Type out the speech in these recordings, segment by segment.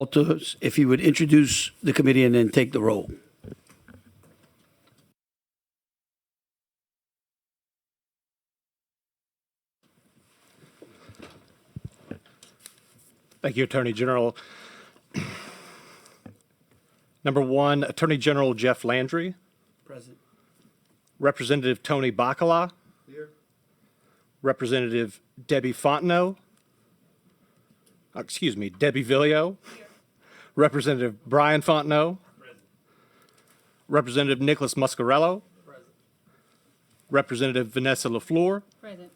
If he would introduce the committee and then take the roll. Thank you, Attorney General. Number one, Attorney General Jeff Landry. Present. Representative Tony Bacala. Here. Representative Debbie Fontenot. Debbie Villio. Here. Representative Brian Fontenot. Present. Representative Nicholas Muscarello. Present. Representative Vanessa LaFleur. Present.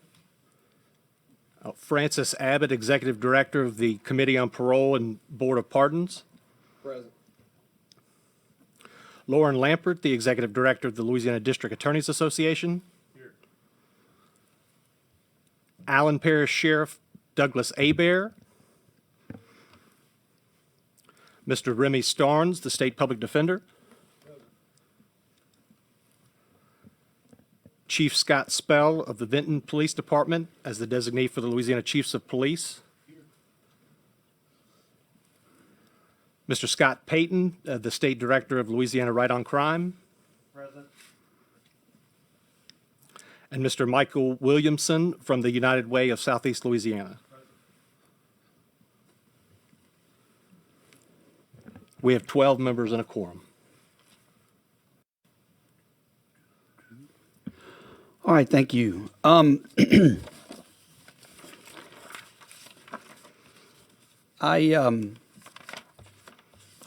Francis Abbott, Executive Director of the Committee on Parole and Board of Pardons. Present. Lauren Lampert, the Executive Director of the Louisiana District Attorneys Association. Here. Allen Parish Sheriff Douglas Hebert. Mr. Remy Starnes, the State Public Defender. Chief Scott Spell of the Vinton Police Department as the designee for the Louisiana Chiefs of Police. Mr. Scott Payton, the State Director of Louisiana Right on Crime. Present. And Mr. Michael Williamson from the United Way of Southeast Louisiana. We have 12 members and a quorum. All right, thank you. I'd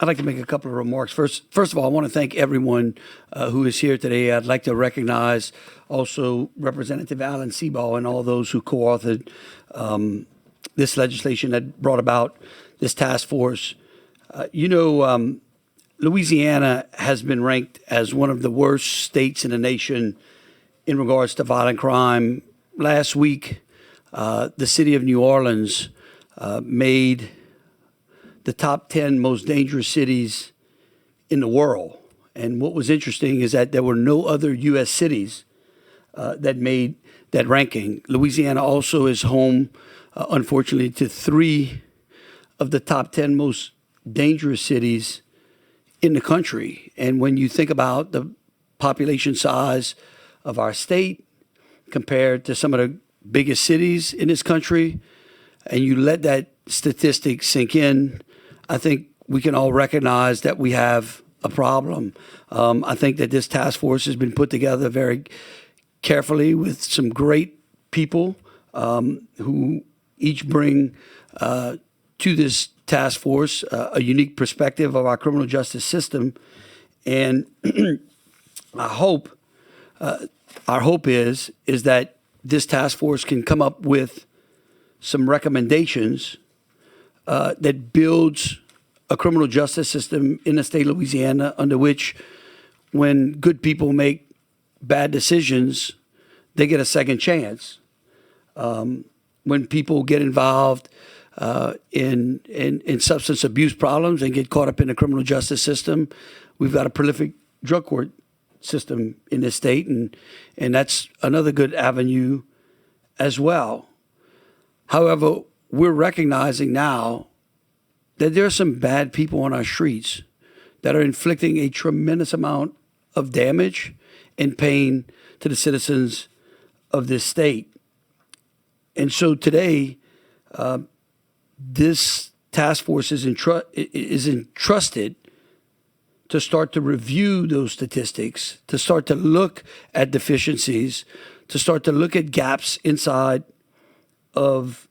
like to make a couple of remarks. First of all, I want to thank everyone who is here today. I'd like to recognize also Representative Alan Seabaugh and all those who co-authored this legislation that brought about this task force. Louisiana has been ranked as one of the worst states in the nation in regards to violent crime. Last week, the city of New Orleans made the top 10 most dangerous cities in the world. And what was interesting is that there were no other U.S. cities that made that ranking. Louisiana also is home, unfortunately, to 3 of the top 10 most dangerous cities in the country. And when you think about the population size of our state compared to some of the biggest cities in this country, and you let that statistic sink in, I think we can all recognize that we have a problem. I think that this task force has been put together very carefully with some great people who each bring to this task force a unique perspective of our criminal justice system. And our hope is that this task force can come up with some recommendations that builds a criminal justice system in the state of Louisiana under which when good people make bad decisions, they get a second chance. When people get involved in substance abuse problems and get caught up in the criminal justice system, we've got a prolific drug court system in this state, and that's another good avenue as well. However, we're recognizing now that there are some bad people on our streets that are inflicting a tremendous amount of damage and pain to the citizens of this state. And so today, this task force is entrusted to start to review those statistics, to start to look at deficiencies, to start to look at gaps inside of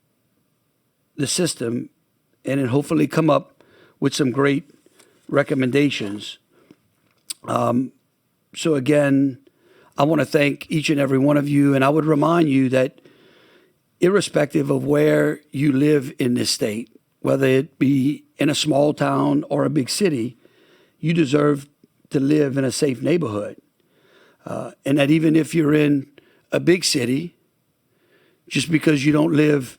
the system, and then hopefully come up with some great recommendations. So again, I want to thank each and every one of you, and I would remind you that irrespective of where you live in this state, whether it be in a small town or a big city, you deserve to live in a safe neighborhood. And that even if you're in a big city, just because you don't live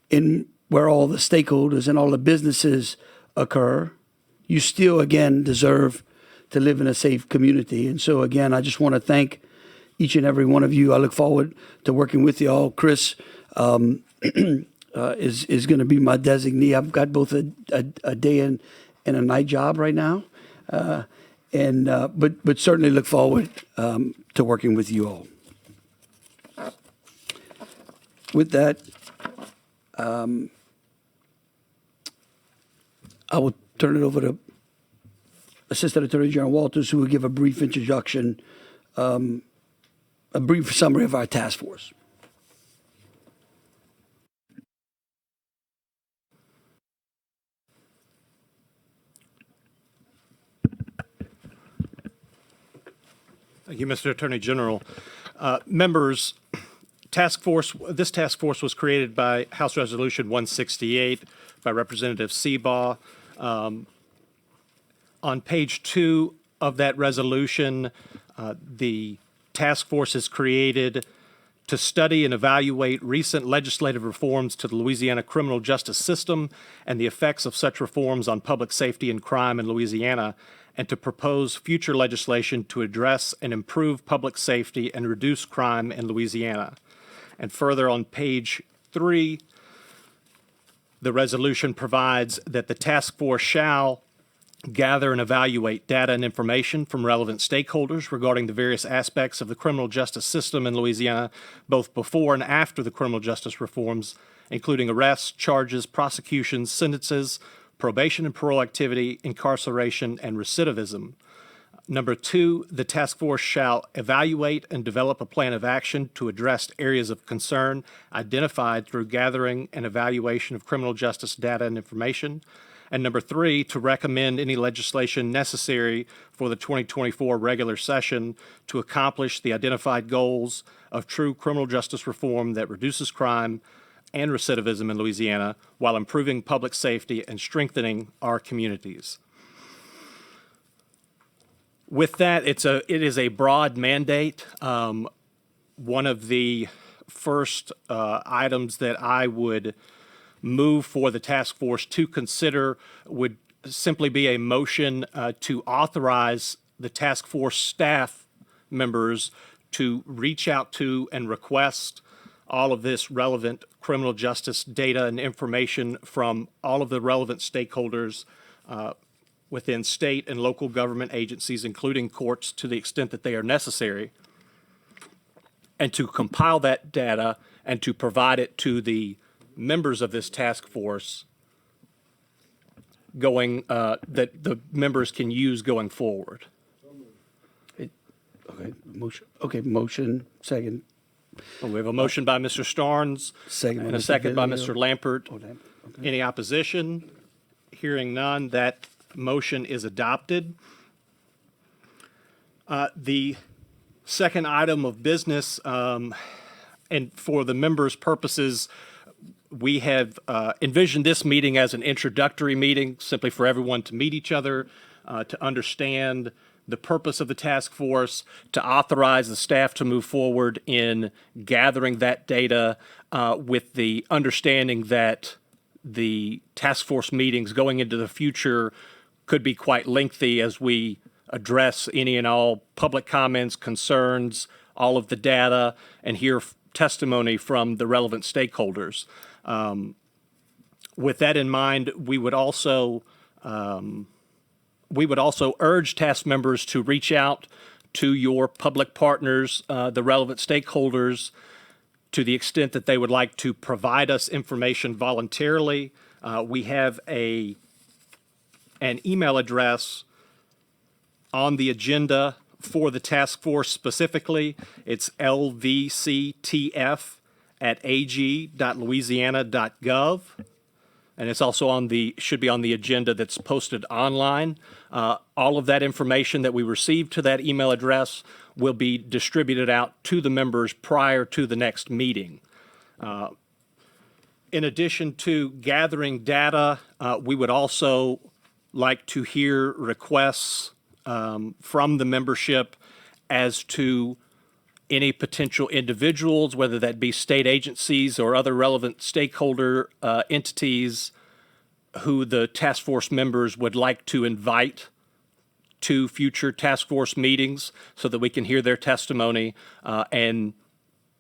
in where all the stakeholders and all the businesses occur, you still, again, deserve to live in a safe community. And so, again, I just want to thank each and every one of you. I look forward to working with you all. Chris, is going to be my designee. I've got both a day and a night job right now, but certainly look forward to working with you all. With that, I will turn it over to Assistant Attorney General Walters, who will give a brief introduction, a brief summary of our task force. Thank you, Mr. Attorney General. Members, this task force was created by House Resolution 168 by Representative Seabaugh. On page 2 of that resolution, the task force is created to study and evaluate recent legislative reforms to the Louisiana criminal justice system and the effects of such reforms on public safety and crime in Louisiana, and to propose future legislation to address and improve public safety and reduce crime in Louisiana. And further, on page 3, the resolution provides that the task force shall gather and evaluate data and information from relevant stakeholders regarding the various aspects of the criminal justice system in Louisiana, both before and after the criminal justice reforms, including arrests, charges, prosecutions, sentences, probation and parole activity, incarceration, and recidivism. Number 2, the task force shall evaluate and develop a plan of action to address areas of concern identified through gathering and evaluation of criminal justice data and information. And number 3, to recommend any legislation necessary for the 2024 regular session to accomplish the identified goals of true criminal justice reform that reduces crime and recidivism in Louisiana while improving public safety and strengthening our communities. With that, it is a broad mandate. One of the first items that I would move for the task force to consider would simply be a motion to authorize the task force staff members to reach out to and request all of this relevant criminal justice data and information from all of the relevant stakeholders within state and local government agencies, including courts, to the extent that they are necessary, and to compile that data and to provide it to the members of this task force that the members can use going forward. Motion, second. Well, we have a motion by Mr. Starnes Second and a by Mr. second by Villio. Mr. Lampert. Okay. Any opposition? Hearing none, that motion is adopted. The second item of business, and for the members' purposes, we have envisioned this meeting as an introductory meeting, simply for everyone to meet each other, to understand the purpose of the task force, to authorize the staff to move forward in gathering that data with the understanding that the task force meetings going into the future could be quite lengthy as we address any and all public comments, concerns, all of the data, and hear testimony from the relevant stakeholders. With that in mind, we would also urge task members to reach out to your public partners, the relevant stakeholders, to the extent that they would like to provide us information voluntarily. We have an email address on the agenda for the task force specifically. It's lvctf@ag.louisiana.gov. And it's also should be on the agenda that's posted online. All of that information that we received to that email address will be distributed out to the members prior to the next meeting. In addition to gathering data, we would also like to hear requests from the membership as to any potential individuals, whether that be state agencies or other relevant stakeholder entities, who the task force members would like to invite to future task force meetings so that we can hear their testimony and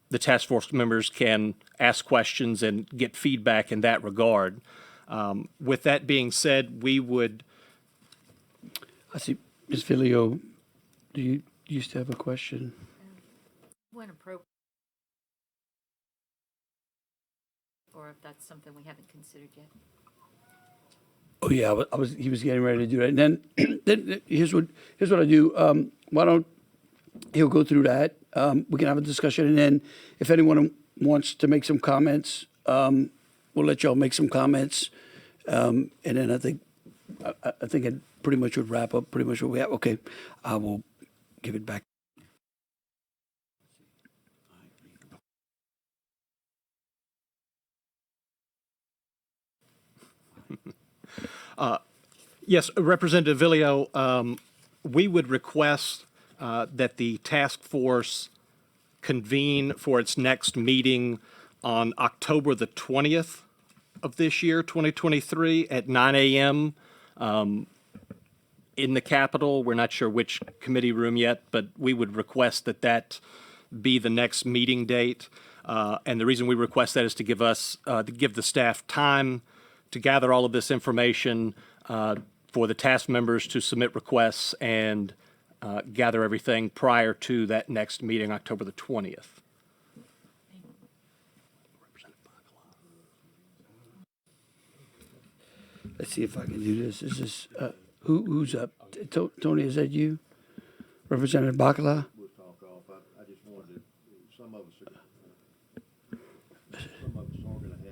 the task force members can ask questions and get feedback in that regard. With that being said, we would, I see, Ms. Filio, do you used to have a question? When appropriate, or if that's something we haven't considered yet. Oh yeah, he was getting ready to do that, and then then here's what I do. Why don't he'll go through that? We can have a discussion, and then if anyone wants to make some comments, we'll let y'all make some comments, and then I think it pretty much would wrap up pretty much what we have. Okay, I will give it back. yes, Representative Villio, we would request that the task force convene for its next meeting on October the 20th of this year, 2023, at 9 a.m. In the Capitol. We're not sure which committee room yet, but we would request that that be the next meeting date. And the reason we request that is to give the staff time to gather all of this information, for the task members to submit requests and gather everything prior to that next meeting, October the 20th. Let's see if I can do this. Is this who's up? Tony, is that you, Representative Bacala? We'll talk off. I just wanted to, some of us are going to have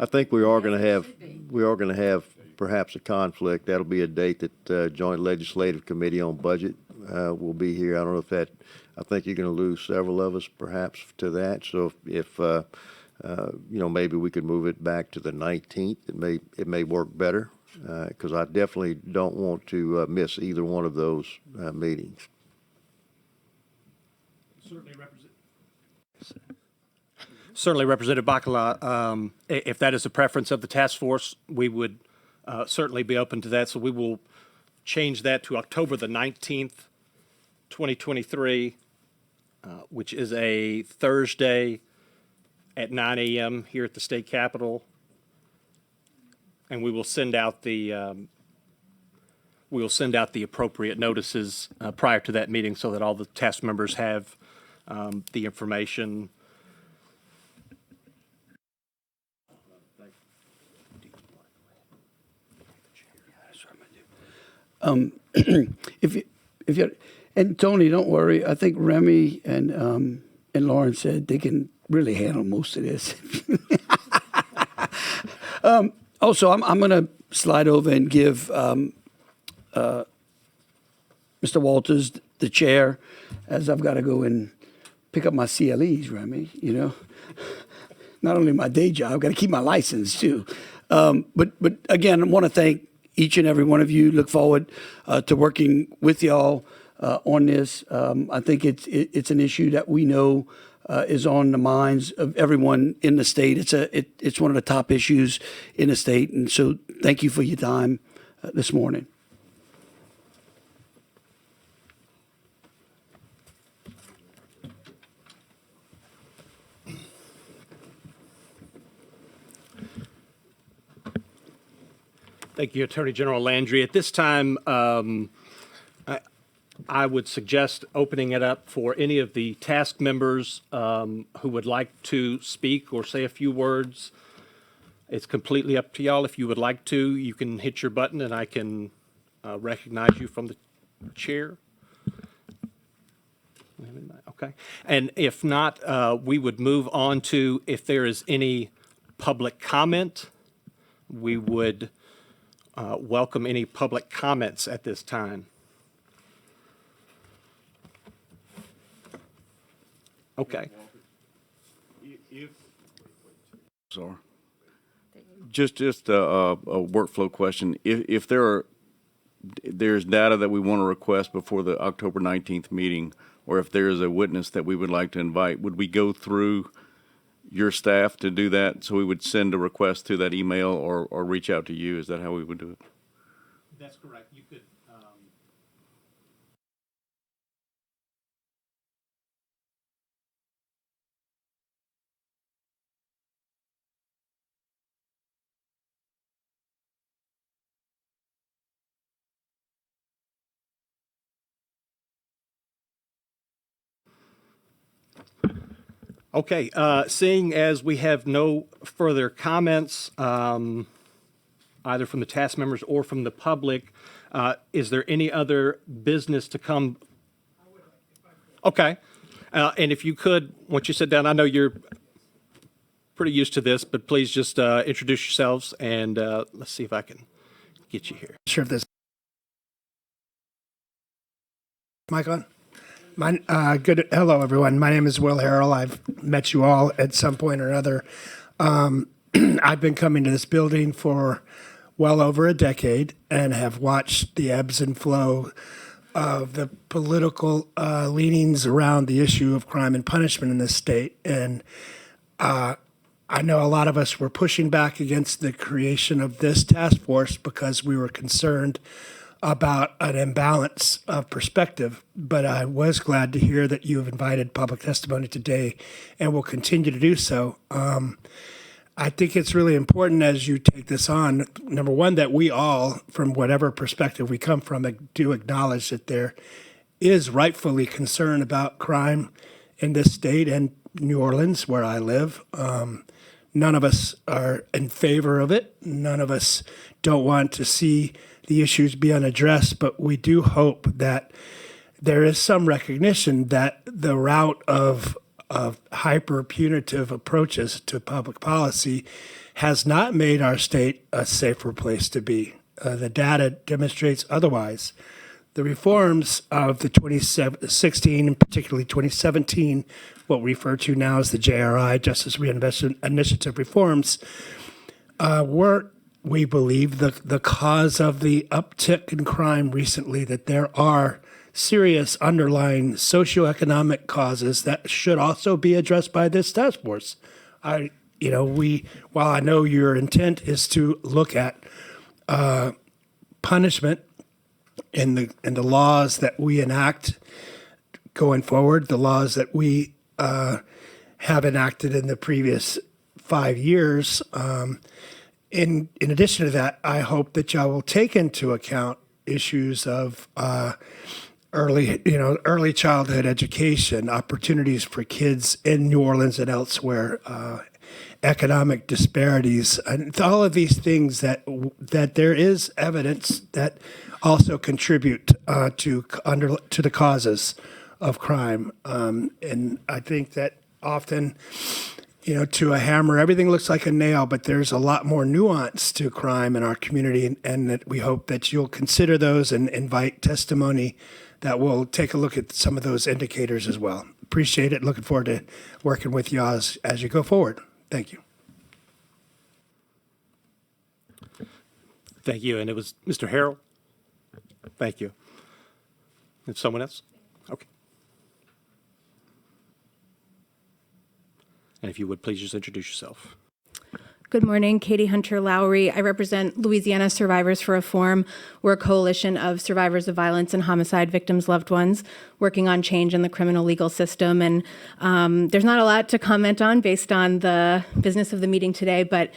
I think we are going to have perhaps a conflict. That'll be a date that Joint Legislative Committee on Budget will be here. I don't know if that. I think you're going to lose several of us perhaps to that. So if maybe we could move it back to the 19th. It may work better because I definitely don't want to miss either one of those meetings. Certainly, Representative Bacala, if that is the preference of the task force, we would certainly be open to that. So we will change that to October the 19th, 2023, which is a Thursday at 9 a.m. here at the state capitol. And we will send out the appropriate notices prior to that meeting so that all the task members have the information. If you and Tony, don't worry. I think Remy and Lauren said they can really handle most of this. Also, I'm going to slide over and give Mr. Walters the chair, as I've got to go and pick up my CLEs, Remy. You know, not only my day job, I've got to keep my license too. But again, I want to thank each and every one of you. Look forward to working with y'all on this. I think it's an issue that we know is on the minds of everyone in the state. It's one of the top issues in the state, and so thank you for your time this morning. Thank you, Attorney General Landry. At this time, I would suggest opening it up for any of the task members who would like to speak or say a few words. It's completely up to y'all. If you would like to, you can hit your button and I can recognize you from the chair. Okay. And if not, we would move on to if there is any public comment, we would welcome any public comments at this time. Okay. Sorry. Just a workflow question. If there's data that we want to request before the October 19th meeting, or if there is a witness that we would like to invite, would we go through your staff to do that? So we would send a request to that email or reach out to you? Is that how we would do it? That's correct. You could. Okay, seeing as we have no further comments, either from the task members or from the public, is there any other business to come? Okay, and if you could, once you sit down, I know you're pretty used to this, but please just introduce yourselves and let's see if I can get you here. Sure if this mic on. Hello, everyone. My name is Will Harrell. I've met you all at some point or another. I've been coming to this building for well over a decade and have watched the ebbs and flow of the political leanings around the issue of crime and punishment in this state. And I know a lot of us were pushing back against the creation of this task force because we were concerned about an imbalance of perspective, but I was glad to hear that you have invited public testimony today and will continue to do so. I think it's really important as you take this on, number one, that we all, from whatever perspective we come from, do acknowledge that there is rightfully concern about crime in this state and New Orleans, where I live. None of us are in favor of it. None of us don't want to see the issues be unaddressed, but we do hope that there is some recognition that the route of hyper punitive approaches to public policy has not made our state a safer place to be. The data demonstrates otherwise. The reforms of the 2016 and particularly 2017, what we refer to now as the JRI, Justice Reinvestment Initiative reforms, were, we believe, the cause of the uptick in crime recently, that there are serious underlying socioeconomic causes that should also be addressed by this task force. While I know your intent is to look at punishment in the laws that we enact going forward, the laws that we have enacted in the previous 5 years. In addition to that, I hope that y'all will take into account issues of early childhood education, opportunities for kids in New Orleans and elsewhere, economic disparities, and all of these things that there is evidence that also contribute to the causes of crime. And I think that often, to a hammer, everything looks like a nail, but there's a lot more nuance to crime in our community, and that we hope that you'll consider those and invite testimony that will take a look at some of those indicators as well. Appreciate it. Looking forward to working with you as you go forward. Thank you. Thank you. And it was Mr. Harrell. Thank you. And someone else? Okay. And if you would, please just introduce yourself. Good morning, Katie Hunter Lowry. I represent Louisiana Survivors for Reform. We're a coalition of survivors of violence and homicide victims' loved ones working on change in the criminal legal system. And there's not a lot to comment on based on the business of the meeting today, but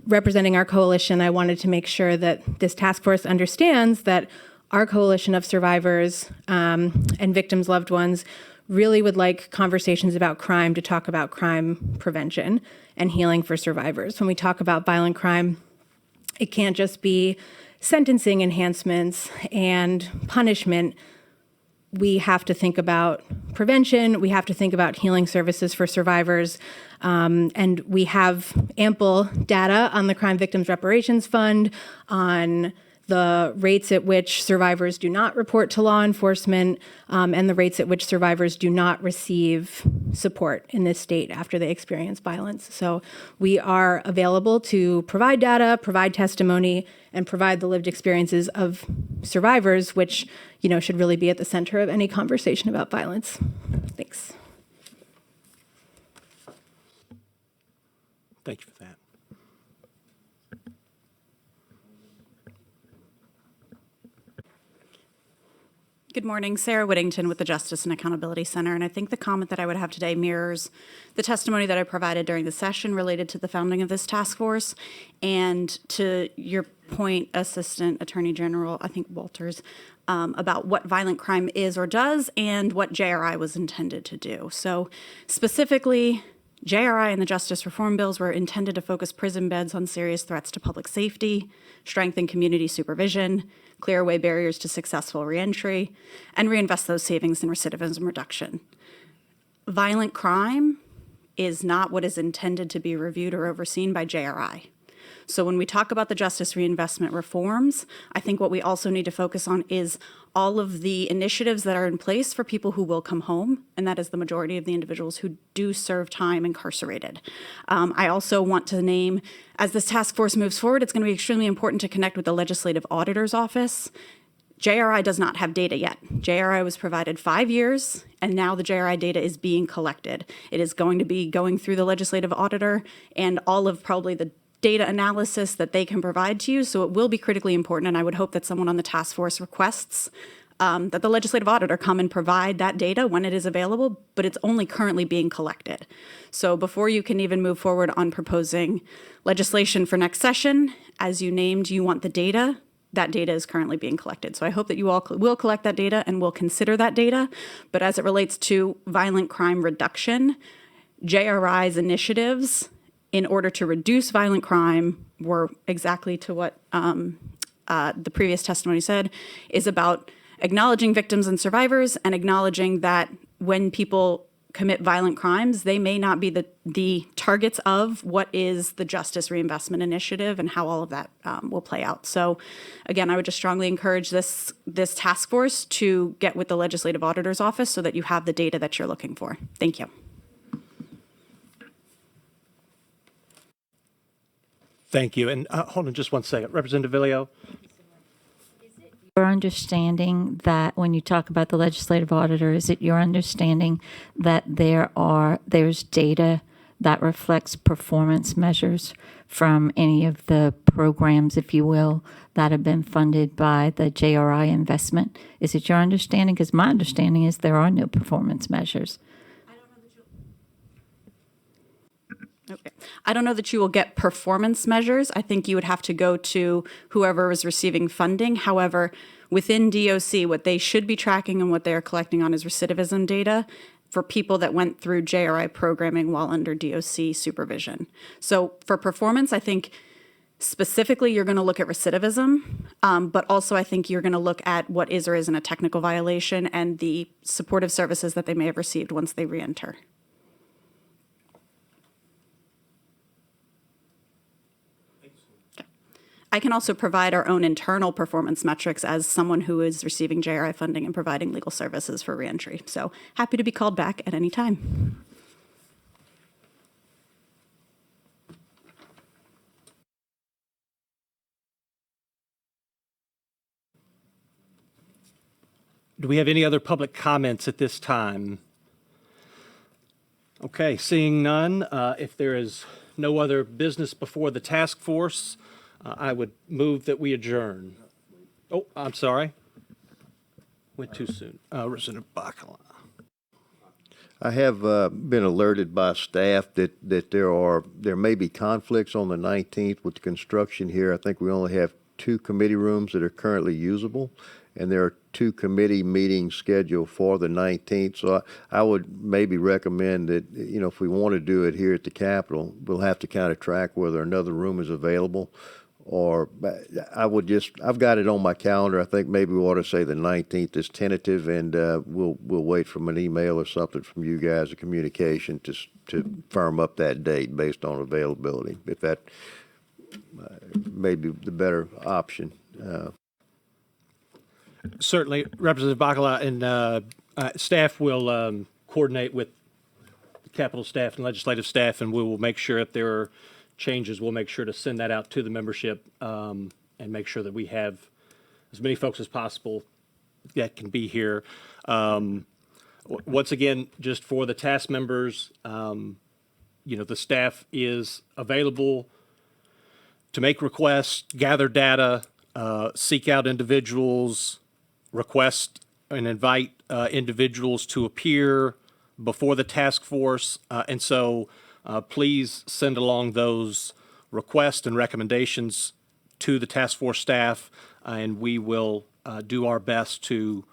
representing our coalition, I wanted to make sure that this task force understands that our coalition of survivors and victims' loved ones really would like conversations about crime to talk about crime prevention and healing for survivors. When we talk about violent crime, it can't just be sentencing enhancements and punishment. We have to think about prevention. We have to think about healing services for survivors. And we have ample data on the Crime Victims Reparations Fund, on the rates at which survivors do not report to law enforcement, and the rates at which survivors do not receive support in this state after they experience violence. So we are available to provide data, provide testimony, and provide the lived experiences of survivors, which, should really be at the center of any conversation about violence. Thanks. Thank you for that. Good morning, Sarah Whittington with the Justice and Accountability Center, and I think the comment that I would have today mirrors the testimony that I provided during the session related to the founding of this task force, and to your point, Assistant Attorney General, I think Walters, about what violent crime is or does and what JRI was intended to do. So specifically, JRI and the Justice Reform Bills were intended to focus prison beds on serious threats to public safety, strengthen community supervision, clear away barriers to successful reentry, and reinvest those savings in recidivism reduction. Violent crime is not what is intended to be reviewed or overseen by JRI. So when we talk about the justice reinvestment reforms, I think what we also need to focus on is all of the initiatives that are in place for people who will come home, and that is the majority of the individuals who do serve time incarcerated. I also want to name, as this task force moves forward, it's going to be extremely important to connect with the Legislative Auditor's Office. JRI does not have data yet. JRI was provided 5 years, and now the JRI data is being collected. It is going to be going through the Legislative Auditor and all of probably the data analysis that they can provide to you, so it will be critically important, and I would hope that someone on the task force requests that the legislative auditor come and provide that data when it is available, but it's only currently being collected. So before you can even move forward on proposing legislation for next session, as you named, you want the data. That data is currently being collected. So I hope that you all will collect that data and will consider that data. But as it relates to violent crime reduction, JRI's initiatives in order to reduce violent crime were exactly to what the previous testimony said, is about acknowledging victims and survivors and acknowledging that when people commit violent crimes, they may not be the targets of what is the Justice Reinvestment Initiative and how all of that will play out. So again, I would just strongly encourage this task force to get with the Legislative Auditor's Office so that you have the data that you're looking for. Thank you. Thank you. And hold on just one second. Representative Villio? Your understanding that when you talk about the legislative auditor, is it your understanding that there's data that reflects performance measures from any of the programs, if you will, that have been funded by the JRI investment? Is it your understanding? Because my understanding is there are no performance measures. Okay. I don't know that you will get performance measures. I think you would have to go to whoever is receiving funding. However, within DOC, what they should be tracking and what they are collecting on is recidivism data for people that went through JRI programming while under DOC supervision. So for performance, I think specifically you're going to look at recidivism, but also I think you're going to look at what is or isn't a technical violation and the supportive services that they may have received once they reenter. I can also provide our own internal performance metrics as someone who is receiving JRI funding and providing legal services for reentry. So happy to be called back at any time. Do we have any other public comments at this time? Okay, seeing none, if there is no other business before the task force, I would move that we adjourn. Oh, I'm sorry. Went too soon. Representative Bacala. I have been alerted by staff that there may be conflicts on the 19th with the construction here. I think we only have 2 committee rooms that are currently usable, and there are 2 committee meetings scheduled for the 19th. So I would maybe recommend that, if we want to do it here at the Capitol, we'll have to kind of track whether another room is available. Or I've got it on my calendar. I think maybe we ought to say the 19th is tentative, and we'll wait from an email or something from you guys, a communication to firm up that date based on availability, if that may be the better option. Certainly, Representative Bacala and staff will coordinate with Capitol staff and legislative staff, and we will make sure if there are changes, we'll make sure to send that out to the membership and make sure that we have as many folks as possible that can be here. Once again, just for the task members, the staff is available to make requests, gather data, seek out individuals, request and invite individuals to appear before the task force. And so please send along those requests and recommendations to the task force staff, and we will do our best to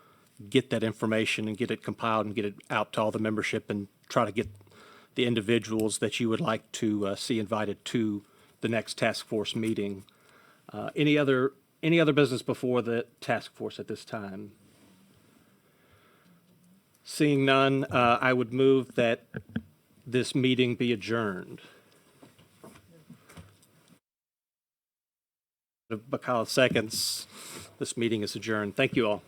get that information and get it compiled and get it out to all the membership and try to get the individuals that you would like to see invited to the next task force meeting. Any other business before the task force at this time? Seeing none, I would move that this meeting be adjourned. Bacala seconds. This meeting is adjourned. Thank you all.